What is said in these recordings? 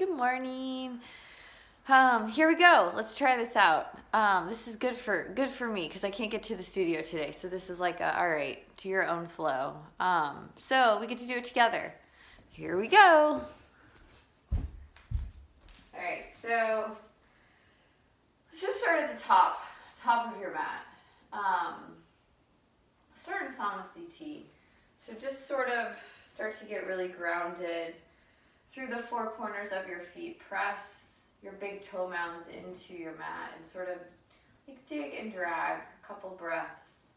Good morning. Here we go. Let's try this out. This is good for me because I can't get to the studio today. So this is like all right, to your own flow. So we get to do it together. Here we go. All right, so let's just start at the top of your mat. Start in Samasthiti. So just sort of start to get really grounded through the four corners of your feet. Press your big toe mounds into your mat and sort of like dig and drag a couple breaths.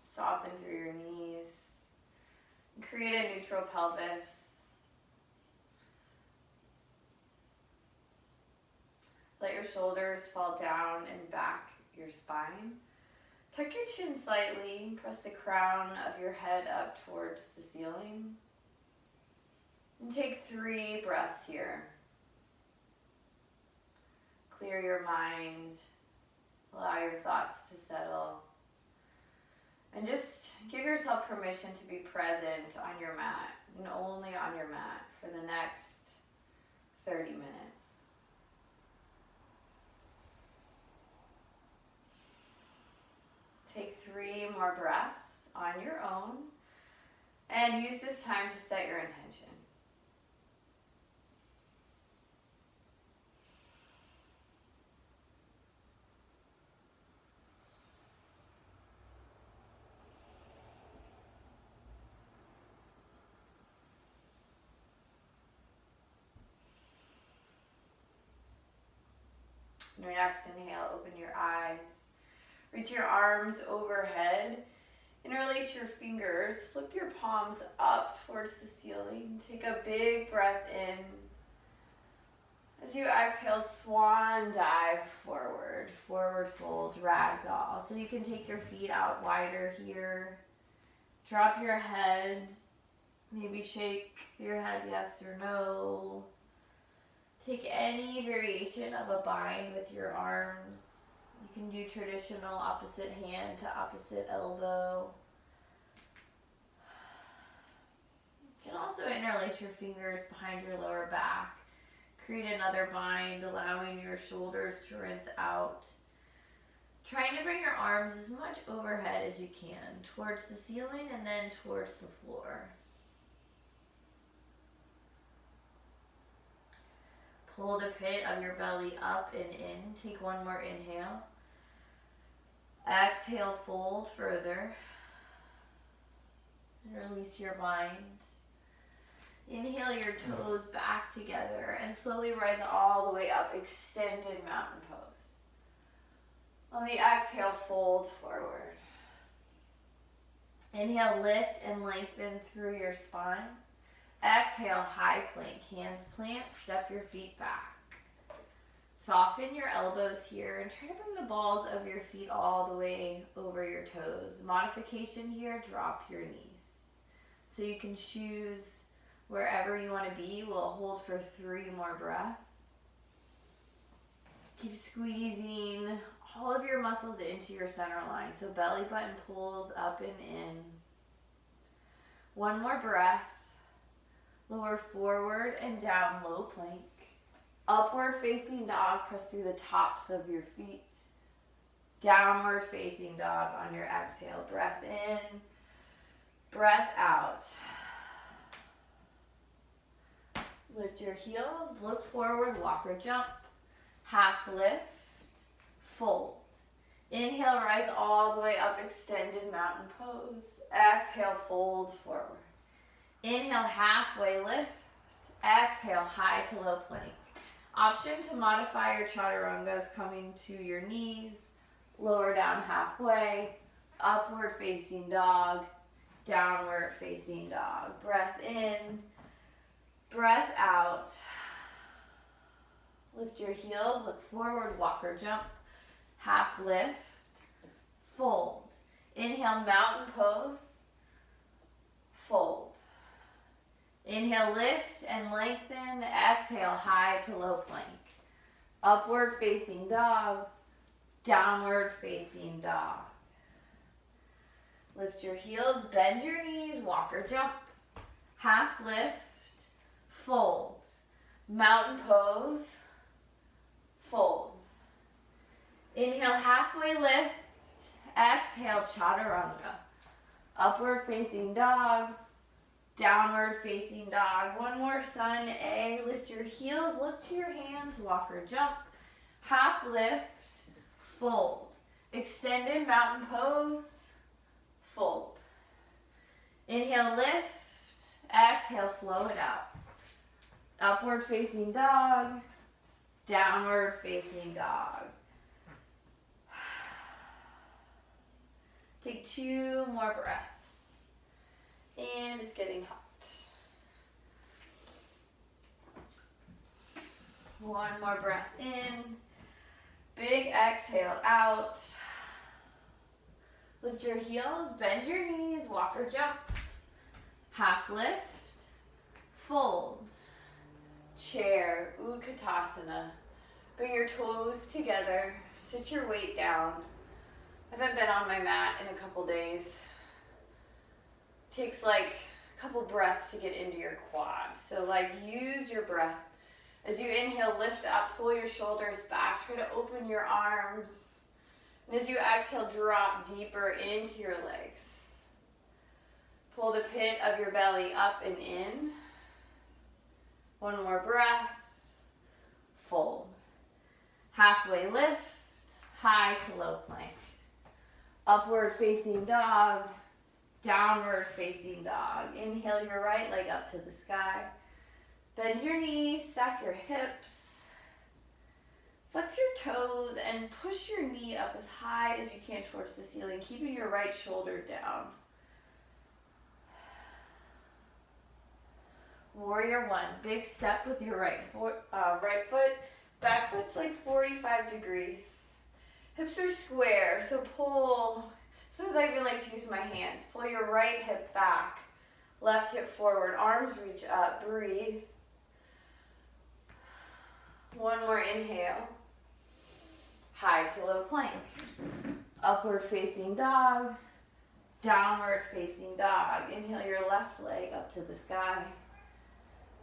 Soften through your knees. And create a neutral pelvis. Let your shoulders fall down and back your spine. Tuck your chin slightly. Press the crown of your head up towards the ceiling. And take 3 breaths here. Clear your mind. Allow your thoughts to settle. And just give yourself permission to be present on your mat, and only on your mat, for the next 30 minutes. Take 3 more breaths on your own, and use this time to set your intention. On your next inhale, open your eyes. Reach your arms overhead. Interlace your fingers. Flip your palms up towards the ceiling. Take a big breath in. As you exhale, swan dive forward. Forward fold, ragdoll. So you can take your feet out wider here. Drop your head. Maybe shake your head yes or no. Take any variation of a bind with your arms. You can do traditional opposite hand to opposite elbow. You can also interlace your fingers behind your lower back. Create another bind, allowing your shoulders to rinse out. Trying to bring your arms as much overhead as you can, towards the ceiling and then towards the floor. Pull the pit of your belly up and in. Take one more inhale. Exhale, fold further. And release your mind. Inhale your toes back together and slowly rise all the way up, extended mountain pose. On the exhale, fold forward. Inhale, lift and lengthen through your spine. Exhale, high plank, hands plant, step your feet back. Soften your elbows here and try to bring the balls of your feet all the way over your toes. Modification here, drop your knees. So you can choose wherever you want to be. We'll hold for 3 more breaths. Keep squeezing all of your muscles into your center line. So belly button pulls up and in. 1 more breath. Lower forward and down, low plank. Upward facing dog, press through the tops of your feet. Downward facing dog on your exhale. Breath in, breath out. Lift your heels, look forward, walk or jump. Half lift, fold. Inhale, rise all the way up, extended mountain pose. Exhale, fold forward. Inhale, halfway lift. Exhale, high to low plank. Option to modify your chaturangas, coming to your knees, lower down halfway, upward facing dog, downward facing dog. Breath in, breath out. Lift your heels, look forward, walk or jump. Half lift, fold. Inhale, mountain pose, fold. Inhale, lift and lengthen. Exhale, high to low plank. Upward facing dog, downward facing dog. Lift your heels, bend your knees, walk or jump. Half lift, fold. Mountain pose, fold. Inhale, halfway lift. Exhale, chaturanga. Upward facing dog, downward facing dog. One more, sun A. Lift your heels, look to your hands, walk or jump. Half lift, fold. Extended mountain pose, fold. Inhale, lift. Exhale, flow it out. Upward facing dog, downward facing dog. Take 2 more breaths. And it's getting hot. One more breath in. Big exhale out. Lift your heels, bend your knees, walk or jump. Half lift, fold, chair, Utkatasana. Bring your toes together, sit your weight down. I haven't been on my mat in a couple days. Takes like a couple breaths to get into your quads. So like use your breath. As you inhale, lift up, pull your shoulders back, try to open your arms. And as you exhale, drop deeper into your legs. Pull the pit of your belly up and in. One more breath. Fold. Halfway lift, high to low plank. Upward facing dog, downward facing dog. Inhale your right leg up to the sky. Bend your knees, stack your hips. Flex your toes and push your knee up as high as you can towards the ceiling, keeping your right shoulder down. Warrior one, big step with your right foot. Back foot's like 45 degrees. Hips are square, so pull. Sometimes I even like to use my hands. Pull your right hip back, left hip forward, arms reach up, breathe. One more inhale. High to low plank. Upward facing dog, downward facing dog. Inhale your left leg up to the sky.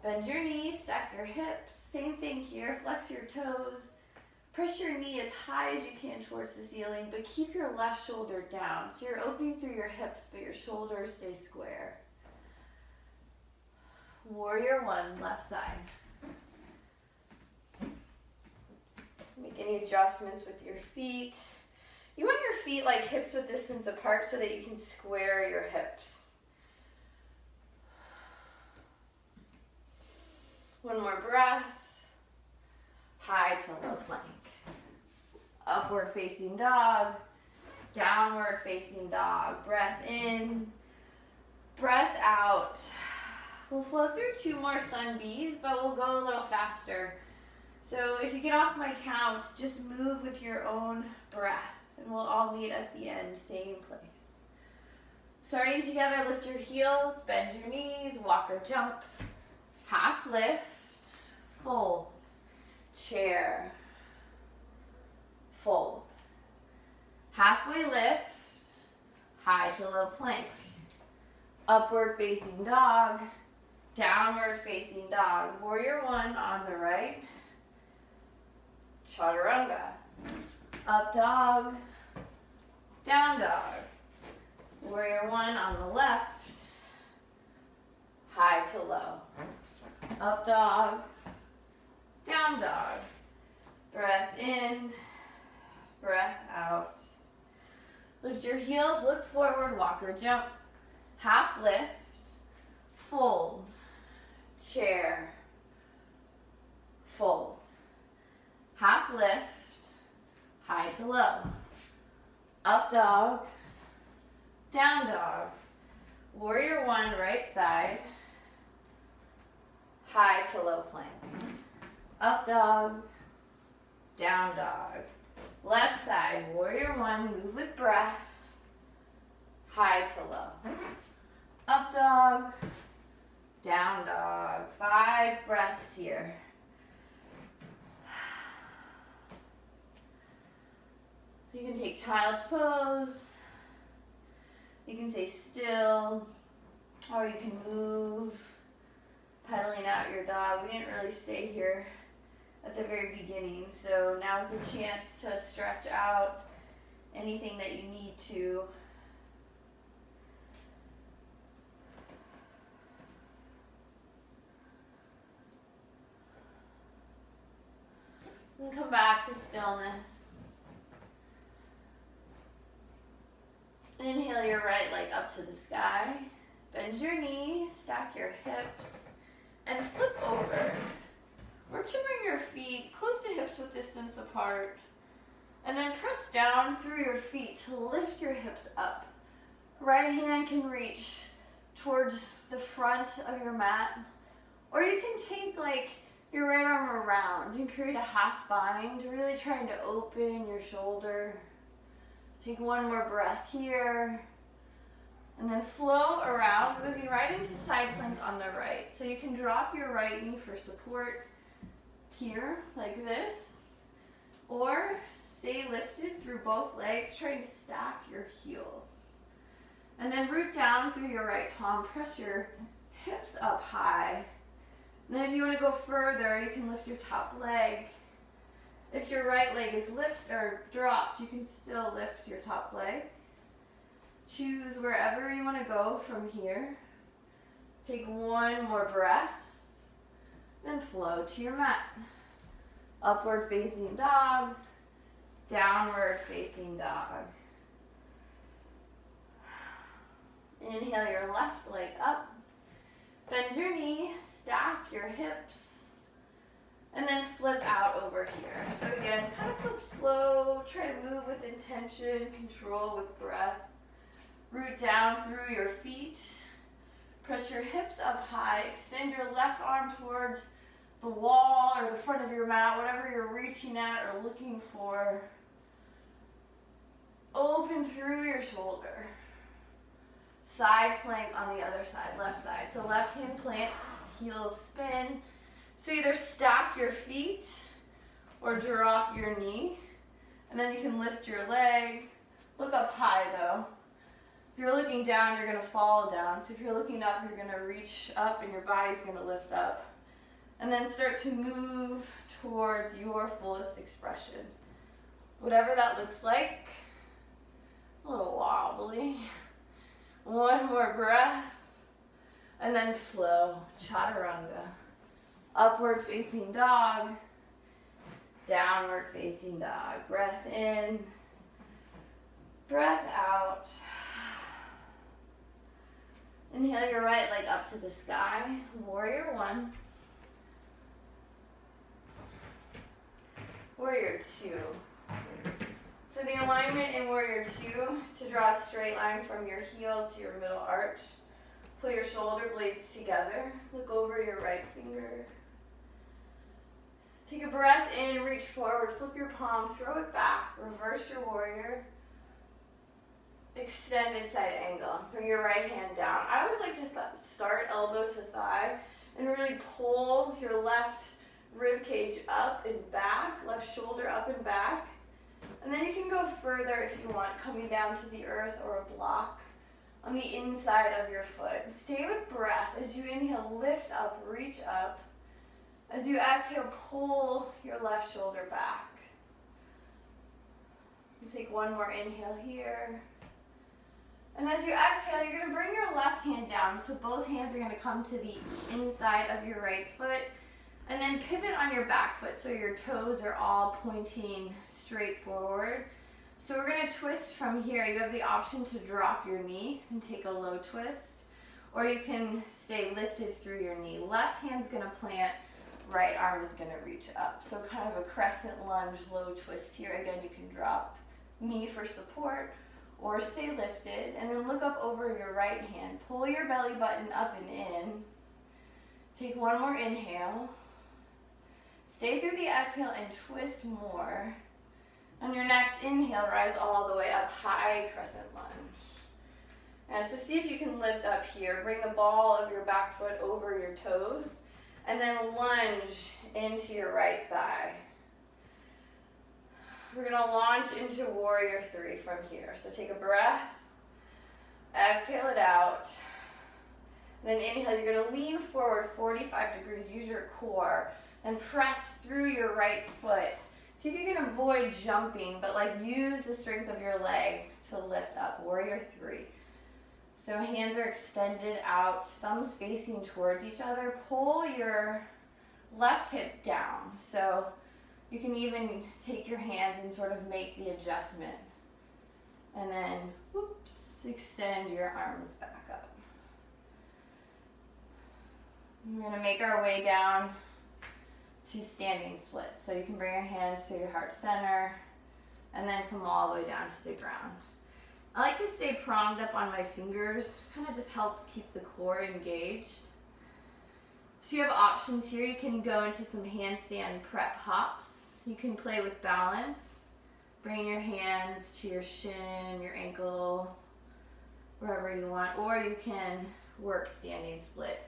Bend your knees, stack your hips. Same thing here, flex your toes. Press your knee as high as you can towards the ceiling, but keep your left shoulder down. So you're opening through your hips, but your shoulders stay square. Warrior one, left side. Make any adjustments with your feet. You want your feet like hips width distance apart so that you can square your hips. One more breath. High to low plank. Upward facing dog, downward facing dog. Breath in, breath out. We'll flow through 2 more sun Bs, but we'll go a little faster. So if you get off my count, just move with your own breath, and we'll all meet at the end, same place. Starting together, lift your heels, bend your knees, walk or jump. Half lift, fold, chair, fold. Halfway lift, high to low plank. Upward facing dog, downward facing dog. Warrior one on the right. Chaturanga. Up dog, down dog. Warrior one on the left. High to low. Up dog, down dog. Breath in, breath out. Lift your heels, look forward, walk or jump. Half lift, fold, chair, fold. Half lift, high to low. Up dog, down dog. Warrior one, right side. High to low plank. Up dog, down dog. Left side, warrior one, move with breath. High to low. Up dog, down dog. 5 breaths here. You can take child's pose. You can stay still, or you can move. warrior dog. We didn't really stay here at the very beginning, so now's the chance to stretch out anything that you need to. And come back to stillness. Inhale your right leg up to the sky. Bend your knees, stack your hips, and flip over. Work to bring your feet close to hips with distance apart. And then press down through your feet to lift your hips up. Right hand can reach towards the front of your mat. Or you can take your right arm around and create a half bind, really trying to open your shoulder. Take one more breath here. And then flow around, moving right into side plank on the right. So you can drop your right knee for support here, like this. Or stay lifted through both legs, trying to stack your heels. And then root down through your right palm, press your hips up high. And then if you want to go further, you can lift your top leg. If your right leg is dropped, you can still lift your top leg. Choose wherever you want to go from here. Take one more breath. Then flow to your mat. Upward facing dog. Downward facing dog. Inhale your left leg up. Bend your knee, stack your hips, and then flip out over here. So again, kind of flip slow, try to move with intention, control with breath. Root down through your feet. Press your hips up high. Extend your left arm towards the wall or the front of your mat, whatever you're reaching at or looking for. Open through your shoulder. Side plank on the other side, left side. So left hand plants, heels spin. So either stack your feet or drop your knee. And then you can lift your leg. Look up high though. If you're looking down, you're going to fall down. So if you're looking up, you're going to reach up and your body's going to lift up. And then start to move towards your fullest expression. Whatever that looks like. A little wobbly. One more breath. And then flow. Chaturanga. Upward facing dog. Downward facing dog. Breath in. Breath out. Inhale your right leg up to the sky. Warrior one. Warrior two. So the alignment in Warrior two is to draw a straight line from your heel to your middle arch. Pull your shoulder blades together. Look over your right finger. Take a breath in, reach forward, flip your palm, throw it back, reverse your warrior. Extended side angle. Bring your right hand down. I always like to start elbow to thigh and really pull your left rib cage up and back, left shoulder up and back. And then you can go further if you want, coming down to the earth or a block on the inside of your foot. Stay with breath. As you inhale, lift up, reach up. As you exhale, pull your left shoulder back. You take one more inhale here. And as you exhale, you're going to bring your left hand down. So both hands are going to come to the inside of your right foot. And then pivot on your back foot so your toes are all pointing straight forward. So we're going to twist from here. You have the option to drop your knee and take a low twist. Or you can stay lifted through your knee. Left hand's going to plant. Right arm is going to reach up. So kind of a crescent lunge, low twist here. Again, you can drop knee for support. Or stay lifted, and then look up over your right hand. Pull your belly button up and in. Take one more inhale. Stay through the exhale and twist more. On your next inhale, rise all the way up, high crescent lunge. So see if you can lift up here. Bring the ball of your back foot over your toes, and then lunge into your right thigh. We're going to launch into Warrior 3 from here. So take a breath, exhale it out, Then inhale, you're gonna lean forward 45 degrees, use your core, and press through your right foot. See if you can avoid jumping, but like use the strength of your leg to lift up. Warrior 3. So hands are extended out, thumbs facing towards each other. Pull your left hip down. So you can even take your hands and sort of make the adjustment. And then, whoops, extend your arms back up. We're gonna make our way down to standing splits. So you can bring your hands to your heart center and then come all the way down to the ground. I like to stay pronged up on my fingers, kind of just helps keep the core engaged. So you have options here. You can go into some handstand prep hops. You can play with balance, bringing your hands to your shin, your ankle, wherever you want, or you can work standing split.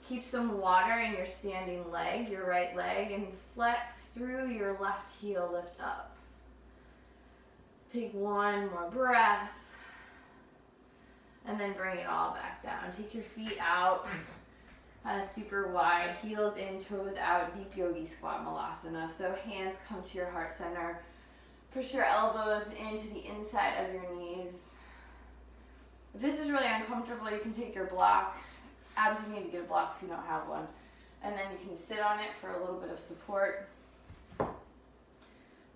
Keep some water in your standing leg, your right leg, and flex through your left heel, lift up. Take one more breath, and then bring it all back down. Take your feet out, kind of super wide, heels in, toes out, deep yogi squat malasana. So hands come to your heart center. Push your elbows into the inside of your knees. If this is really uncomfortable, you can take your block. Abs, you need to get a block if you don't have one. And then you can sit on it for a little bit of support.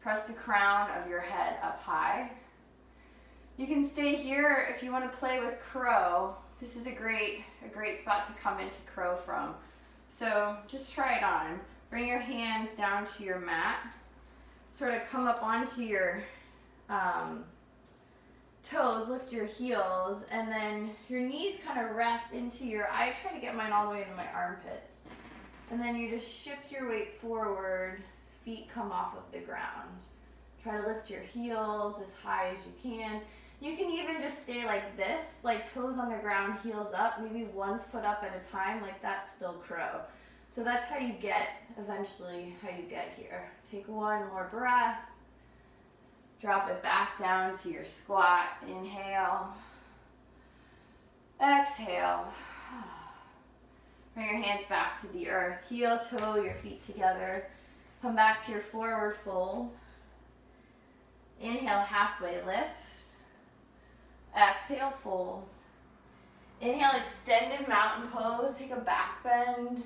Press the crown of your head up high. You can stay here if you want to play with crow. This is a great spot to come into crow from. So just try it on. Bring your hands down to your mat. Sort of come up onto your toes, lift your heels, and then your knees kind of rest into your, I try to get mine all the way into my armpits. And then you just shift your weight forward, feet come off of the ground. Try to lift your heels as high as you can. You can even just stay like this, like toes on the ground, heels up, maybe one foot up at a time, like that's still crow. So that's how you get, eventually, how you get here. Take one more breath. Drop it back down to your squat. Inhale. Exhale. Bring your hands back to the earth. Heel, toe, your feet together. Come back to your forward fold. Inhale, halfway lift. Exhale, fold. Inhale, extended mountain pose. Take a back bend.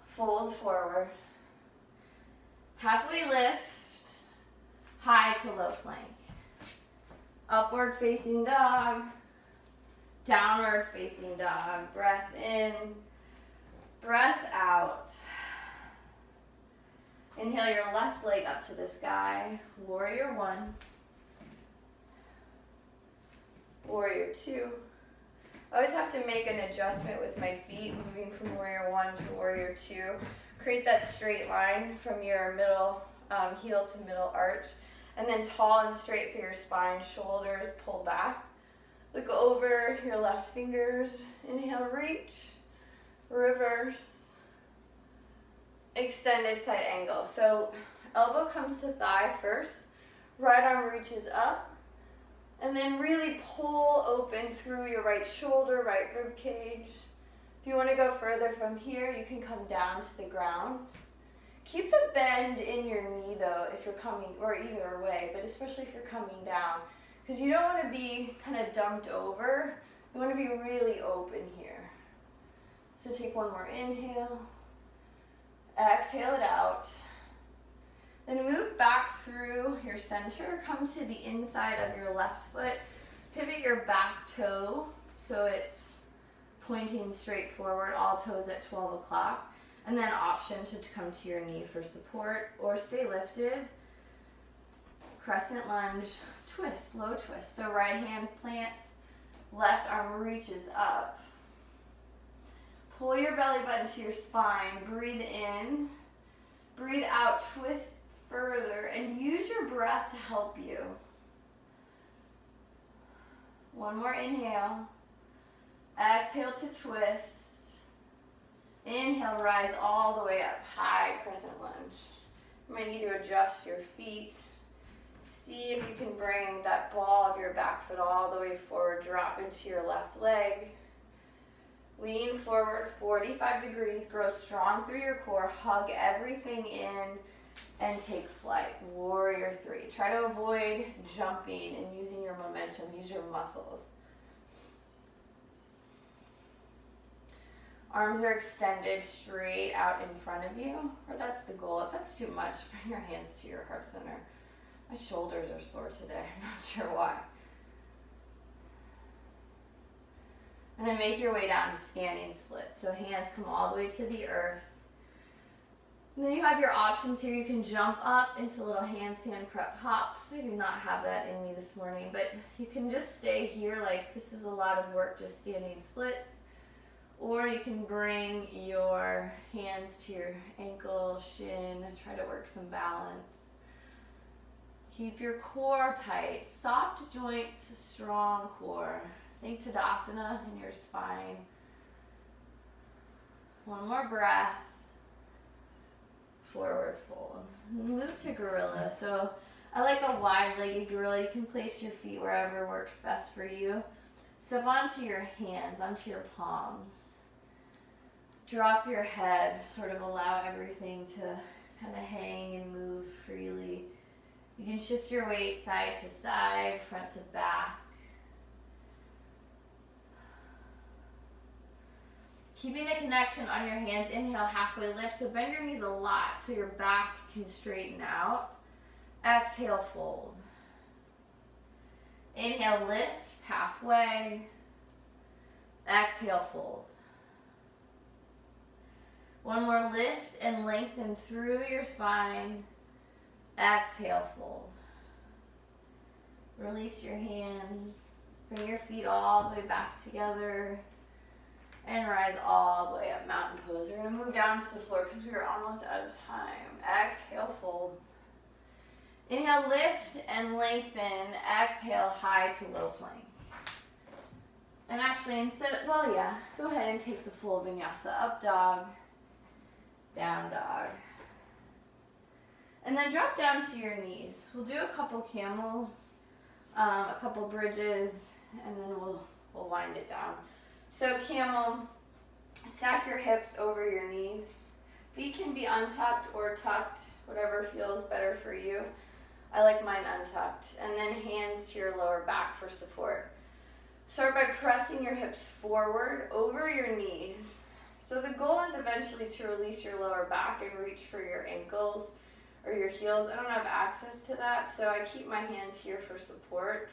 Fold forward. Halfway lift. High to low plank. Upward facing dog. Downward facing dog. Breath in. Breath out. Inhale your left leg up to the sky. Warrior 1. Warrior 2. I always have to make an adjustment with my feet, moving from warrior 1 to warrior 2. Create that straight line from your middle heel to middle arch. And then tall and straight through your spine, shoulders pull back. Look over your left fingers. Inhale, reach, reverse, extended side angle. So elbow comes to thigh first, right arm reaches up, and then really pull open through your right shoulder, right rib cage. If you want to go further from here, you can come down to the ground. Keep the bend in your knee though if you're coming, or either way, but especially if you're coming down, because you don't want to be kind of dumped over. You want to be really open here. So take one more inhale, exhale it out. Then move back through your center, come to the inside of your left foot, pivot your back toe so it's pointing straight forward, all toes at 12 o'clock. And then option to come to your knee for support or stay lifted. Crescent lunge, twist, low twist. So right hand plants, left arm reaches up. Pull your belly button to your spine. Breathe in, breathe out, twist further, and use your breath to help you. One more inhale. Exhale to twist. Inhale, rise all the way up, high crescent lunge. You might need to adjust your feet. See if you can bring that ball of your back foot all the way forward, drop into your left leg. Lean forward 45 degrees, grow strong through your core, hug everything in, and take flight. Warrior 3. Try to avoid jumping and using your momentum. Use your muscles. Arms are extended straight out in front of you, or that's the goal. If that's too much, bring your hands to your heart center. My shoulders are sore today. I'm not sure why. And then make your way down to standing split. So hands come all the way to the earth. And then you have your options here. You can jump up into little handstand prep hops. I do not have that in me this morning, but you can just stay here. Like, this is a lot of work, just standing splits. Or you can bring your hands to your ankle, shin, try to work some balance. Keep your core tight, soft joints, strong core. Think Tadasana in your spine. One more breath. Forward fold. Move to gorilla. So I like a wide-legged gorilla. You can place your feet wherever works best for you. Step onto your hands, onto your palms. Drop your head, sort of allow everything to kind of hang and move freely. You can shift your weight side to side, front to back. Keeping the connection on your hands, inhale, halfway lift. So bend your knees a lot so your back can straighten out. Exhale, fold. Inhale, lift, halfway. Exhale, fold. One more lift and lengthen through your spine. Exhale, fold. Release your hands. Bring your feet all the way back together. And rise all the way up, mountain pose. We're going to move down to the floor because we are almost out of time. Exhale, fold. Inhale, lift and lengthen. Exhale, high to low plank. And actually, go ahead and take the full vinyasa. Up dog, down dog. And then drop down to your knees. We'll do a couple camels, a couple bridges, and then we'll wind it down. So camel, stack your hips over your knees. Feet can be untucked or tucked, whatever feels better for you. I like mine untucked. And then hands to your lower back for support. Start by pressing your hips forward over your knees. So the goal is eventually to release your lower back and reach for your ankles or your heels. I don't have access to that, so I keep my hands here for support.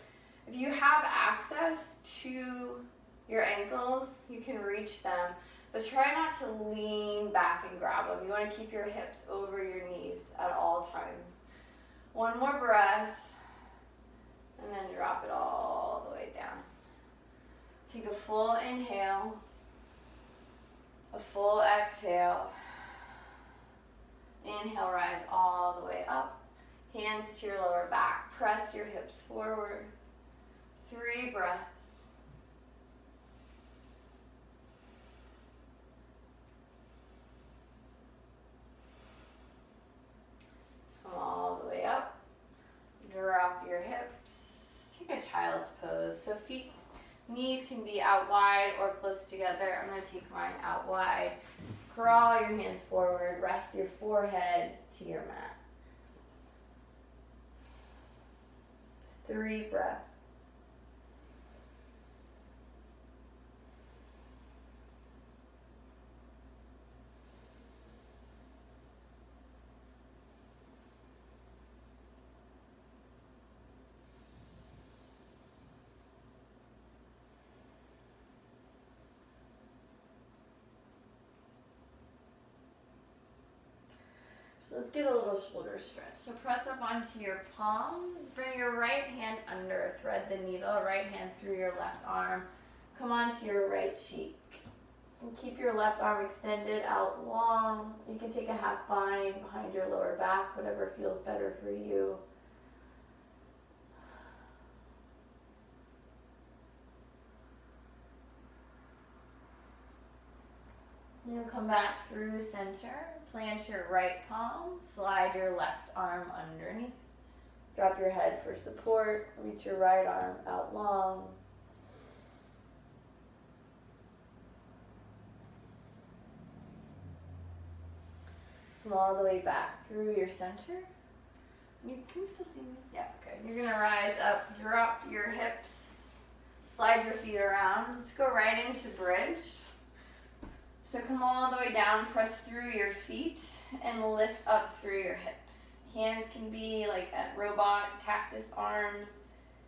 If you have access to your ankles, you can reach them, but try not to lean back and grab them. You want to keep your hips over your knees at all times. One more breath, and then drop it all the way down. Take a full inhale, a full exhale. Inhale, rise all the way up. Hands to your lower back. Press your hips forward. 3 breaths. Come all the way up. Drop your hips. Take a child's pose. So knees can be out wide or close together. I'm going to take mine out wide. Crawl your hands forward. Rest your forehead to your mat. 3 breaths. So let's get a little shoulder stretch. So press up onto your palms. Bring your right hand under. Thread the needle. Right hand through your left arm. Come onto your right cheek. And keep your left arm extended out long. You can take a half bind behind your lower back, whatever feels better for you. You'll come back through center. Plant your right palm. Slide your left arm underneath. Drop your head for support. Reach your right arm out long. Come all the way back through your center. Can you still see me? Yeah, good. You're gonna rise up, drop your hips, slide your feet around. Let's go right into bridge. So come all the way down, press through your feet, and lift up through your hips. Hands can be like at robot, cactus arms.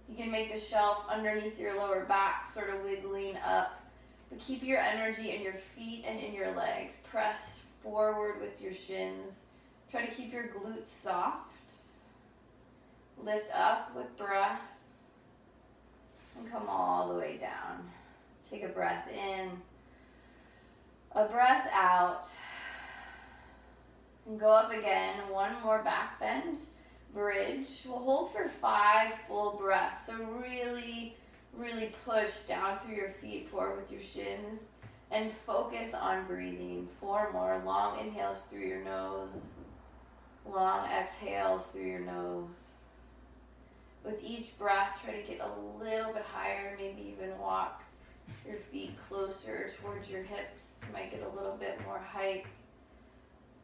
You can make the shelf underneath your lower back, sort of wiggling up. But keep your energy in your feet and in your legs. Press forward with your shins. Try to keep your glutes soft. Lift up with breath. And come all the way down. Take a breath in. A breath out. And go up again. One more back bend. Bridge. We'll hold for 5 full breaths. So really, really push down through your feet, forward with your shins, and focus on breathing. 4 more. Long inhales through your nose. Long exhales through your nose. With each breath, try to get a little bit higher, maybe even walk your feet closer towards your hips. You might get a little bit more height.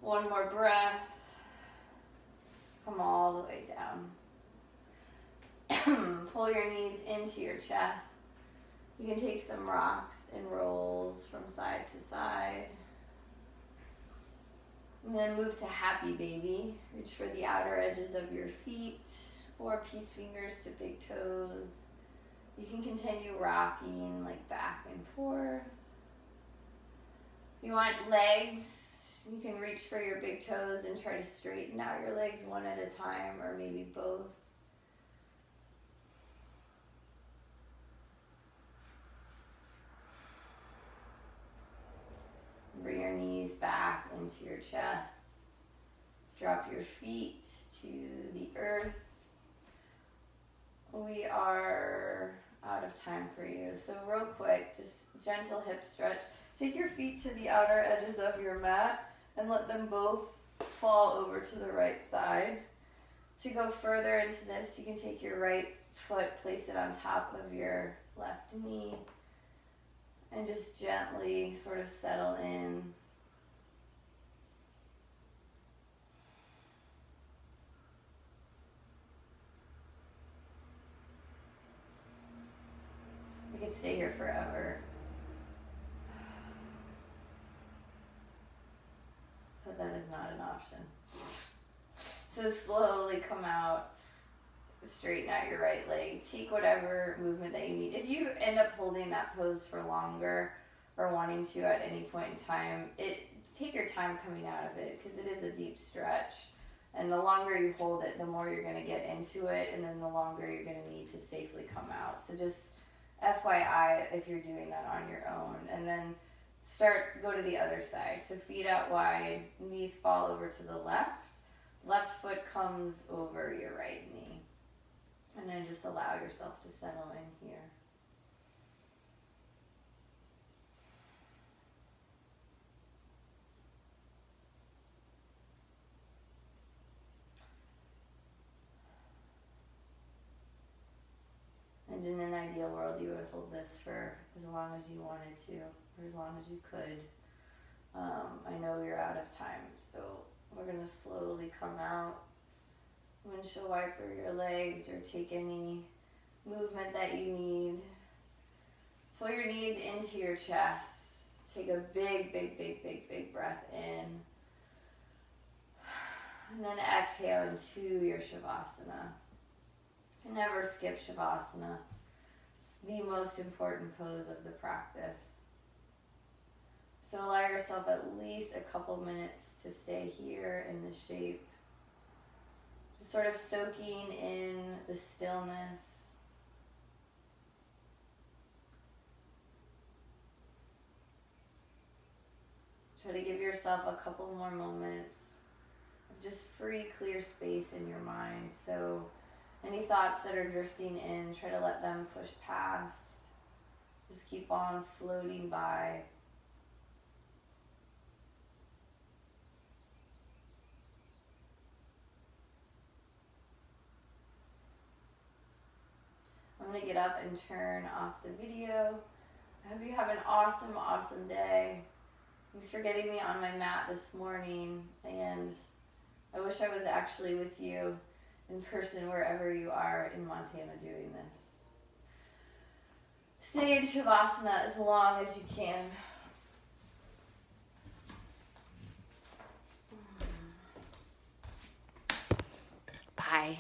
1 more breath. Come all the way down. Pull your knees into your chest. You can take some rocks and rolls from side to side. And then move to happy baby. Reach for the outer edges of your feet or peace fingers to big toes. You can continue rocking like back and forth. If you want legs, you can reach for your big toes and try to straighten out your legs one at a time, or maybe both. Bring your knees back into your chest. Drop your feet to the earth. We are out of time for you. So real quick, just gentle hip stretch. Take your feet to the outer edges of your mat and let them both fall over to the right side. To go further into this, you can take your right foot, place it on top of your left knee, and just gently sort of settle in. We could stay here forever. But that is not an option. So slowly come out, straighten out your right leg, take whatever movement that you need. If you end up holding that pose for longer or wanting to at any point in time, take your time coming out of it, because it is a deep stretch. And the longer you hold it, the more you're going to get into it, and then the longer you're going to need to safely come out. So just FYI if you're doing that on your own. And then go to the other side. So feet out wide, knees fall over to the left. Left foot comes over your right knee. And then just allow yourself to settle in here. And in an ideal world, you would hold this for as long as you wanted to, or as long as you could. I know you're out of time, so we're going to slowly come out. Windshield wiper your legs, or take any movement that you need. Pull your knees into your chest. Take a big, big, big, big, big breath in. And then exhale into your Shavasana. Never skip Shavasana. It's the most important pose of the practice. So allow yourself at least a couple minutes to stay here in this shape. Just sort of soaking in the stillness. Try to give yourself a couple more moments of just free, clear space in your mind. So any thoughts that are drifting in, try to let them push past. Just keep on floating by. I'm going to get up and turn off the video. I hope you have an awesome, awesome day. Thanks for getting me on my mat this morning, and I wish I was actually with you in person wherever you are in Montana doing this. Stay in Shavasana as long as you can. Bye.